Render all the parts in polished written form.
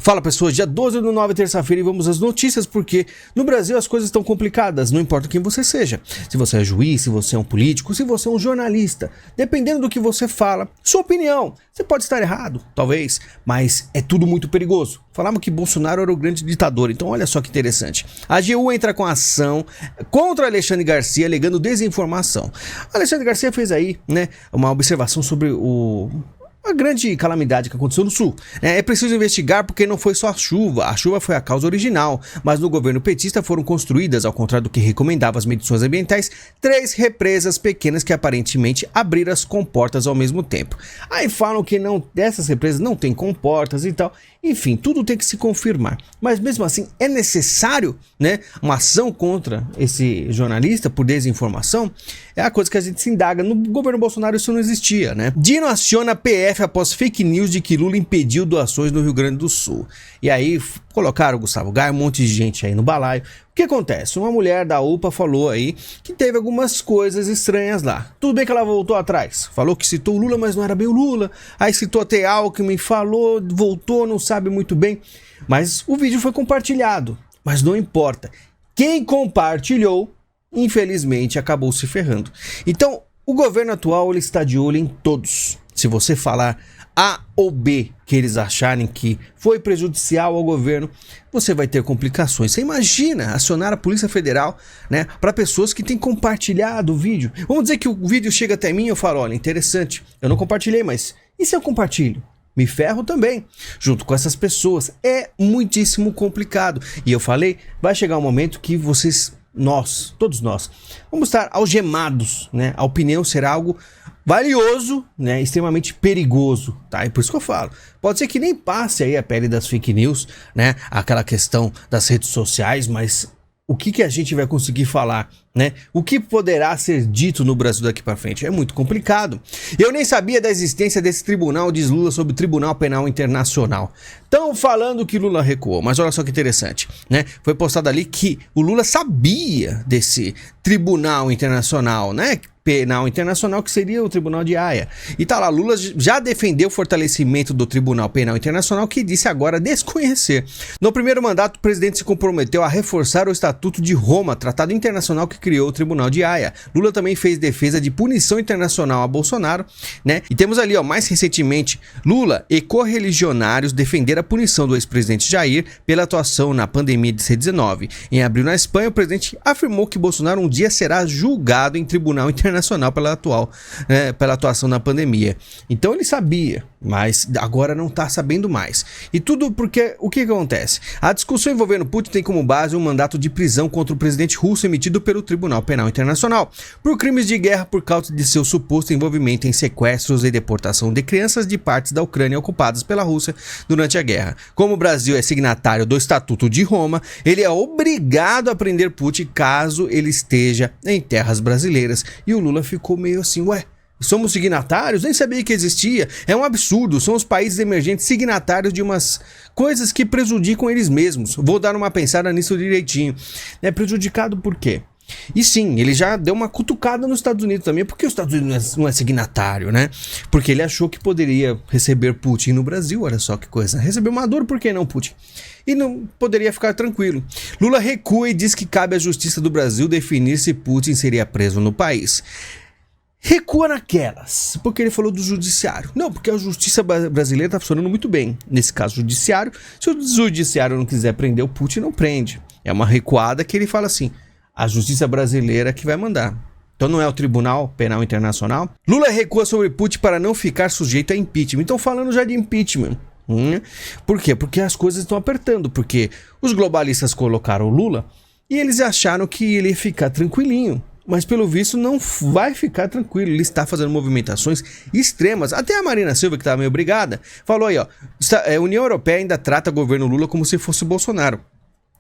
Fala pessoas, dia 12/9, terça-feira, e vamos às notícias, porque no Brasil as coisas estão complicadas, não importa quem você seja. Se você é juiz, se você é um político, se você é um jornalista, dependendo do que você fala, sua opinião, você pode estar errado, talvez, mas é tudo muito perigoso. Falavam que Bolsonaro era o grande ditador, então olha só que interessante. A AGU entra com ação contra Alexandre Garcia, alegando desinformação. Alexandre Garcia fez aí, né, uma observação sobre a grande calamidade que aconteceu no Sul. É preciso investigar porque não foi só a chuva foi a causa original, mas no governo petista foram construídas, ao contrário do que recomendava as medições ambientais, 3 represas pequenas que aparentemente abriram as comportas ao mesmo tempo. Aí falam que dessas represas não tem comportas e tal, enfim, tudo tem que se confirmar. Mas mesmo assim, é necessário, né, uma ação contra esse jornalista por desinformação? É a coisa que a gente se indaga. No governo Bolsonaro isso não existia, né? Dino aciona a PF após fake news de que Lula impediu doações no Rio Grande do Sul. E aí colocaram o Gustavo Gaia, um monte de gente aí no balaio. O que acontece? Uma mulher da UPA falou aí que teve algumas coisas estranhas lá. Tudo bem que ela voltou atrás. Falou que citou o Lula, mas não era bem o Lula. Aí citou até Alckmin, falou, voltou, não sabe muito bem. Mas o vídeo foi compartilhado. Mas não importa. Quem compartilhou, infelizmente, acabou se ferrando. Então, o governo atual ele está de olho em todos. Se você falar A ou B que eles acharem que foi prejudicial ao governo, você vai ter complicações. Você imagina acionar a Polícia Federal, né, para pessoas que têm compartilhado o vídeo. Vamos dizer que o vídeo chega até mim e eu falo, olha, interessante, eu não compartilhei, mas e se eu compartilho? Me ferro também, junto com essas pessoas. É muitíssimo complicado. E eu falei, vai chegar um momento que todos nós, vamos estar algemados, né? A opinião será algo valioso, né? Extremamente perigoso, tá? E por isso que eu falo, pode ser que nem passe aí a pele das fake news, né? Aquela questão das redes sociais, mas o que a gente vai conseguir falar, né? O que poderá ser dito no Brasil daqui para frente? É muito complicado. Eu nem sabia da existência desse tribunal, diz Lula, sobre o Tribunal Penal Internacional. Estão falando que Lula recuou, mas olha só que interessante, né? Foi postado ali que o Lula sabia desse Tribunal Internacional, né? Penal Internacional, que seria o Tribunal de Haia. E tá lá, Lula já defendeu o fortalecimento do Tribunal Penal Internacional, que disse agora desconhecer. No primeiro mandato, o presidente se comprometeu a reforçar o Estatuto de Roma, tratado internacional que criou o Tribunal de Haia. Lula também fez defesa de punição internacional a Bolsonaro, né? E temos ali, ó, mais recentemente, Lula e correligionários defenderam a punição do ex-presidente Jair pela atuação na pandemia de C-19. Em abril, na Espanha, o presidente afirmou que Bolsonaro um dia será julgado em tribunal internacional pela atuação na pandemia. Então ele sabia, mas agora não está sabendo mais. E tudo porque o que acontece? A discussão envolvendo Putin tem como base um mandato de prisão contra o presidente russo emitido pelo Tribunal Penal Internacional por crimes de guerra por causa de seu suposto envolvimento em sequestros e deportação de crianças de partes da Ucrânia ocupadas pela Rússia durante a guerra. Como o Brasil é signatário do Estatuto de Roma, ele é obrigado a prender Putin caso ele esteja em terras brasileiras. E o Lula ficou meio assim, somos signatários? Nem sabia que existia. É um absurdo, são os países emergentes signatários de umas coisas que prejudicam eles mesmos. Vou dar uma pensada nisso direitinho. É prejudicado por quê? E sim, ele já deu uma cutucada nos Estados Unidos também, porque os Estados Unidos não é signatário, né? Porque ele achou que poderia receber Putin no Brasil, olha só que coisa. Recebeu Maduro, por que não Putin? E não poderia ficar tranquilo. Lula recua e diz que cabe à justiça do Brasil definir se Putin seria preso no país. Recua naquelas, porque ele falou do judiciário. Não, porque a justiça brasileira está funcionando muito bem. Nesse caso, judiciário. Se o judiciário não quiser prender o Putin, não prende. É uma recuada que ele fala assim, a justiça brasileira que vai mandar. Então não é o Tribunal Penal Internacional. Lula recua sobre Putin para não ficar sujeito a impeachment. Então falando já de impeachment. Por quê? Porque as coisas estão apertando. Porque os globalistas colocaram o Lula e eles acharam que ele ia ficar tranquilinho. Mas pelo visto não vai ficar tranquilo, ele está fazendo movimentações extremas. Até a Marina Silva, que estava meio brigada, falou aí, ó, a União Europeia ainda trata o governo Lula como se fosse Bolsonaro.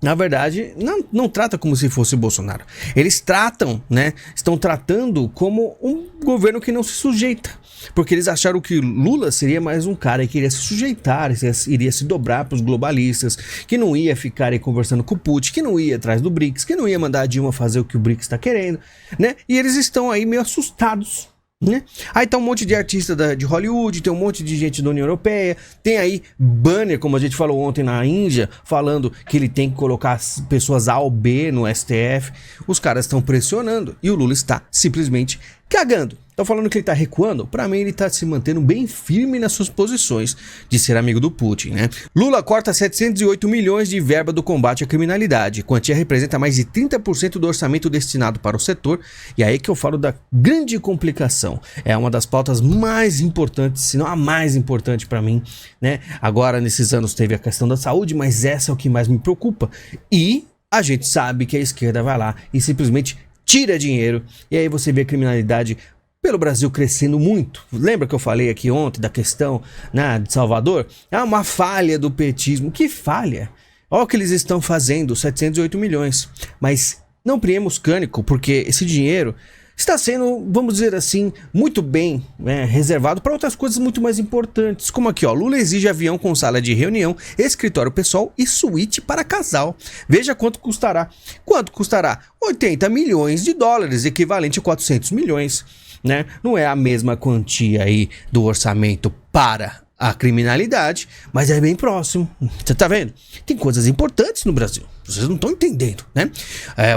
Na verdade, não trata como se fosse Bolsonaro. Eles tratam, né? Estão tratando como um governo que não se sujeita. Porque eles acharam que Lula seria mais um cara que iria se sujeitar, iria se dobrar para os globalistas, que não ia ficar aí conversando com o Putin, que não ia atrás do BRICS, que não ia mandar a Dilma fazer o que o BRICS está querendo, né? E eles estão aí meio assustados, né? Aí tá um monte de artista de Hollywood, tem um monte de gente da União Europeia, tem aí banner, como a gente falou ontem na Índia, falando que ele tem que colocar as pessoas A ou B no STF. Os caras estão pressionando e o Lula está simplesmente cagando. Estão falando que ele tá recuando? Pra mim ele tá se mantendo bem firme nas suas posições de ser amigo do Putin, né? Lula corta 708 milhões de verba do combate à criminalidade. Quantia representa mais de 30% do orçamento destinado para o setor. E aí que eu falo da grande complicação. É uma das pautas mais importantes, se não a mais importante pra mim, né? Agora, nesses anos, teve a questão da saúde, mas essa é o que mais me preocupa. E a gente sabe que a esquerda vai lá e simplesmente tira dinheiro. E aí você vê a criminalidade pelo Brasil crescendo muito. Lembra que eu falei aqui ontem da questão, né, de Salvador? É uma falha do petismo. Que falha? Olha o que eles estão fazendo, 708 milhões. Mas não priemos cânico, porque esse dinheiro está sendo, vamos dizer assim, muito bem, né, reservado para outras coisas muito mais importantes. Como aqui, ó, Lula exige avião com sala de reunião, escritório pessoal e suíte para casal. Veja quanto custará. Quanto custará? 80 milhões de dólares, equivalente a 400 milhões. Né? Não é a mesma quantia aí do orçamento para a criminalidade, mas é bem próximo. Você tá vendo? Tem coisas importantes no Brasil. Vocês não estão entendendo, né?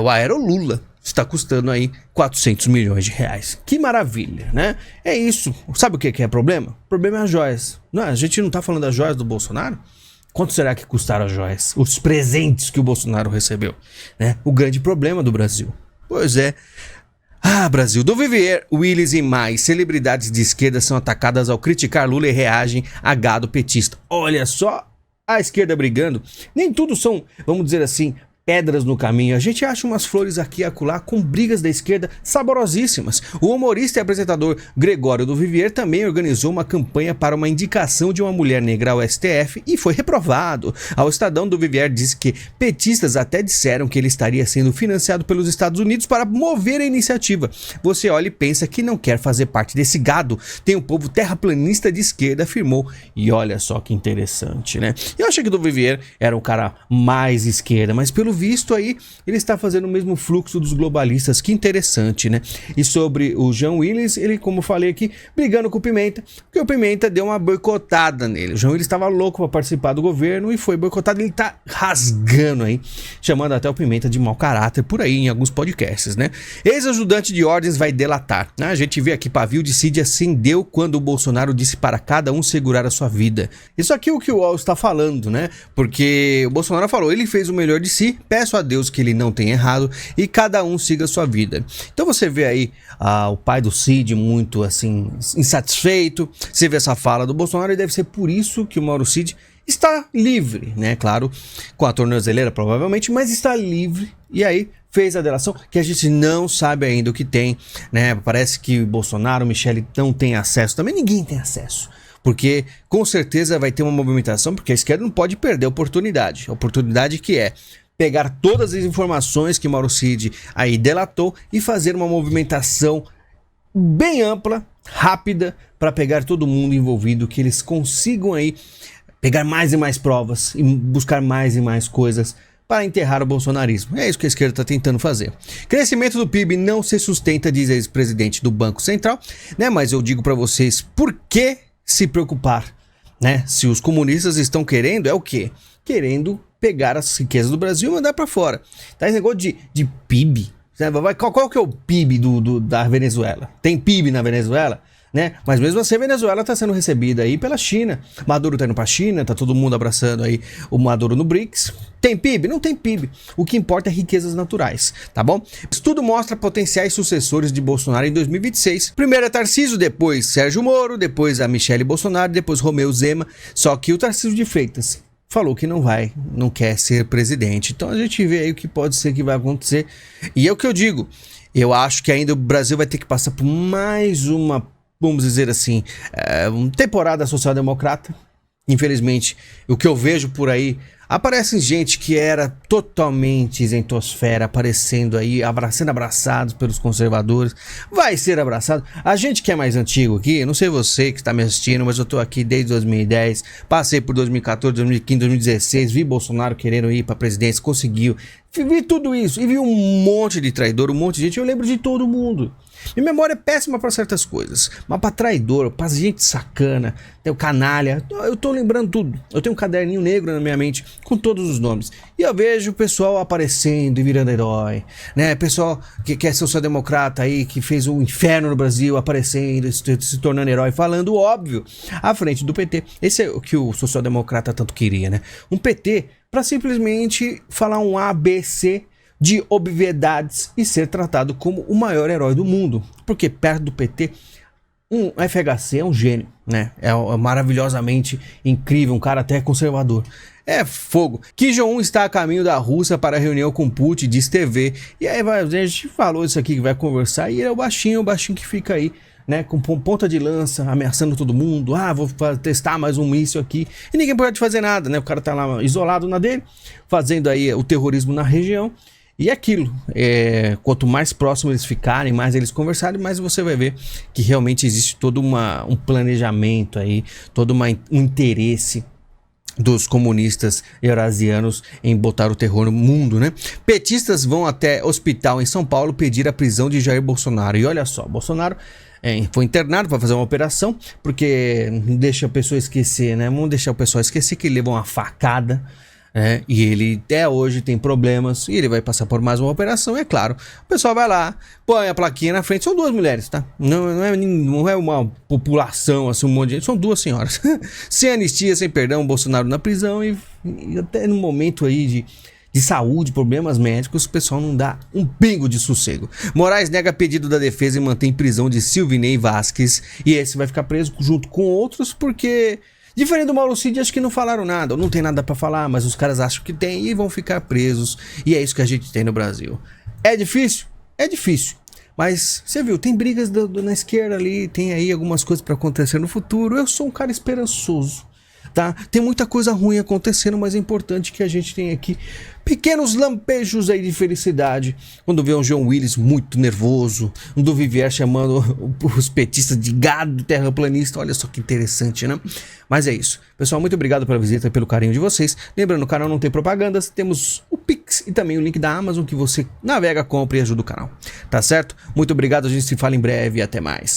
O Aerolula está custando aí 400 milhões de reais. Que maravilha, né? É isso. Sabe o que é problema? O problema é as joias. Não, a gente não tá falando das joias do Bolsonaro? Quanto será que custaram as joias? Os presentes que o Bolsonaro recebeu, né? O grande problema do Brasil. Pois é. Ah, Brasil. Do Vivier, Willis e mais celebridades de esquerda são atacadas ao criticar Lula e reagem a gado petista. Olha só a esquerda brigando. Nem tudo são, vamos dizer assim, pedras no caminho. A gente acha umas flores aqui e acolá com brigas da esquerda saborosíssimas. O humorista e apresentador Gregório do Vivier também organizou uma campanha para uma indicação de uma mulher negra ao STF e foi reprovado. Ao Estadão, do Vivier disse que petistas até disseram que ele estaria sendo financiado pelos Estados Unidos para mover a iniciativa. Você olha e pensa que não quer fazer parte desse gado. Tem um povo terraplanista de esquerda, afirmou. E olha só que interessante, né? Eu achei que o do Vivier era um cara mais esquerda, mas pelo visto aí, ele está fazendo o mesmo fluxo dos globalistas. Que interessante, né? E sobre o João Willis, ele, como eu falei aqui, brigando com o Pimenta, porque o Pimenta deu uma boicotada nele. O João Willis estava louco para participar do governo e foi boicotado. Ele tá rasgando aí, chamando até o Pimenta de mau caráter por aí em alguns podcasts, né? Ex-ajudante de ordens vai delatar. A gente vê aqui, pavio de Cid acendeu quando o Bolsonaro disse para cada um segurar a sua vida. Isso aqui é o que o UOL está falando, né? Porque o Bolsonaro falou, ele fez o melhor de si, peço a Deus que ele não tenha errado e cada um siga a sua vida. Então você vê aí o pai do Cid muito assim insatisfeito, você vê essa fala do Bolsonaro e deve ser por isso que o Mauro Cid está livre, né? Claro, com a tornozeleira provavelmente, mas está livre e aí fez a delação que a gente não sabe ainda o que tem, né? Parece que o Bolsonaro, Michele não tem acesso, também ninguém tem acesso. Porque com certeza vai ter uma movimentação, porque a esquerda não pode perder a oportunidade. A oportunidade que é pegar todas as informações que Mauro Cid aí delatou e fazer uma movimentação bem ampla, rápida, para pegar todo mundo envolvido, que eles consigam aí pegar mais e mais provas e buscar mais e mais coisas para enterrar o bolsonarismo. É isso que a esquerda está tentando fazer. Crescimento do PIB não se sustenta, diz a ex-presidente do Banco Central, né? Mas eu digo para vocês, por que se preocupar, né? Se os comunistas estão querendo, é o quê? Querendo pegar as riquezas do Brasil e mandar para fora. Tá esse negócio de PIB. Qual que é o PIB da Venezuela? Tem PIB na Venezuela? Né? Mas mesmo assim a Venezuela está sendo recebida aí pela China. Maduro tá indo pra China, tá todo mundo abraçando aí o Maduro no BRICS. Tem PIB? Não tem PIB. O que importa é riquezas naturais, tá bom? Estudo mostra potenciais sucessores de Bolsonaro em 2026. Primeiro é Tarcísio, depois Sérgio Moro, depois a Michele Bolsonaro, depois Romeu Zema. Só que o Tarcísio de Freitas falou que não quer ser presidente. Então a gente vê aí o que pode ser que vai acontecer. E é o que eu digo. Eu acho que ainda o Brasil vai ter que passar por mais uma, vamos dizer assim, uma temporada social-democrata. Infelizmente, o que eu vejo por aí, aparecem gente que era totalmente isentosfera, aparecendo aí, sendo abraçados pelos conservadores, vai ser abraçado. A gente que é mais antigo aqui, não sei você que está me assistindo, mas eu tô aqui desde 2010, passei por 2014, 2015, 2016, vi Bolsonaro querendo ir para presidência, conseguiu, vi tudo isso, e vi um monte de traidor, um monte de gente, eu lembro de todo mundo. Minha memória é péssima para certas coisas, mas para traidor, para gente sacana, tem o canalha, eu tô lembrando tudo. Eu tenho um caderninho negro na minha mente com todos os nomes. E eu vejo o pessoal aparecendo e virando herói, né? Pessoal que é social-democrata aí, que fez o inferno no Brasil, aparecendo, se tornando herói, falando o óbvio à frente do PT. Esse é o que o social-democrata tanto queria, né? Um PT para simplesmente falar um ABC de obviedades e ser tratado como o maior herói do mundo. Porque perto do PT, um FHC é um gênio, né? É maravilhosamente incrível, um cara até conservador. É fogo. Kim Jong-un está a caminho da Rússia para a reunião com Putin, diz TV. E aí a gente falou isso aqui que vai conversar, e ele é o baixinho que fica aí, né, com ponta de lança, ameaçando todo mundo. Vou testar mais um míssil aqui. E ninguém pode fazer nada, né? O cara tá lá isolado na dele, fazendo aí o terrorismo na região. E aquilo, quanto mais próximo eles ficarem, mais eles conversarem, mais você vai ver que realmente existe todo um planejamento aí, todo um interesse dos comunistas eurasianos em botar o terror no mundo, né? Petistas vão até hospital em São Paulo pedir a prisão de Jair Bolsonaro. E olha só, Bolsonaro foi internado para fazer uma operação, porque não deixa a pessoa esquecer, né? Vamos deixar o pessoal esquecer que ele levou uma facada, e ele até hoje tem problemas, e ele vai passar por mais uma operação, e é claro, o pessoal vai lá, põe a plaquinha na frente, são duas mulheres, tá? Não é uma população, assim, um monte de gente, são duas senhoras. Sem anistia, sem perdão, Bolsonaro na prisão, e até no momento aí de saúde, problemas médicos, o pessoal não dá um pingo de sossego. Moraes nega pedido da defesa e mantém prisão de Silvinei Vasquez, e esse vai ficar preso junto com outros, porque... Diferente do Mauro Cid, acho que não falaram nada, não tem nada pra falar, mas os caras acham que tem e vão ficar presos. E é isso que a gente tem no Brasil. É difícil? É difícil. Mas, você viu, tem brigas na esquerda ali, tem aí algumas coisas pra acontecer no futuro. Eu sou um cara esperançoso, tá? Tem muita coisa ruim acontecendo, mas é importante que a gente tenha aqui pequenos lampejos aí de felicidade. Quando vê um João Willis muito nervoso, um do Vivier chamando os petistas de gado terraplanista. Olha só que interessante, né? Mas é isso. Pessoal, muito obrigado pela visita e pelo carinho de vocês. Lembrando, o canal não tem propagandas, temos o Pix e também o link da Amazon que você navega, compra e ajuda o canal. Tá certo? Muito obrigado, a gente se fala em breve e até mais.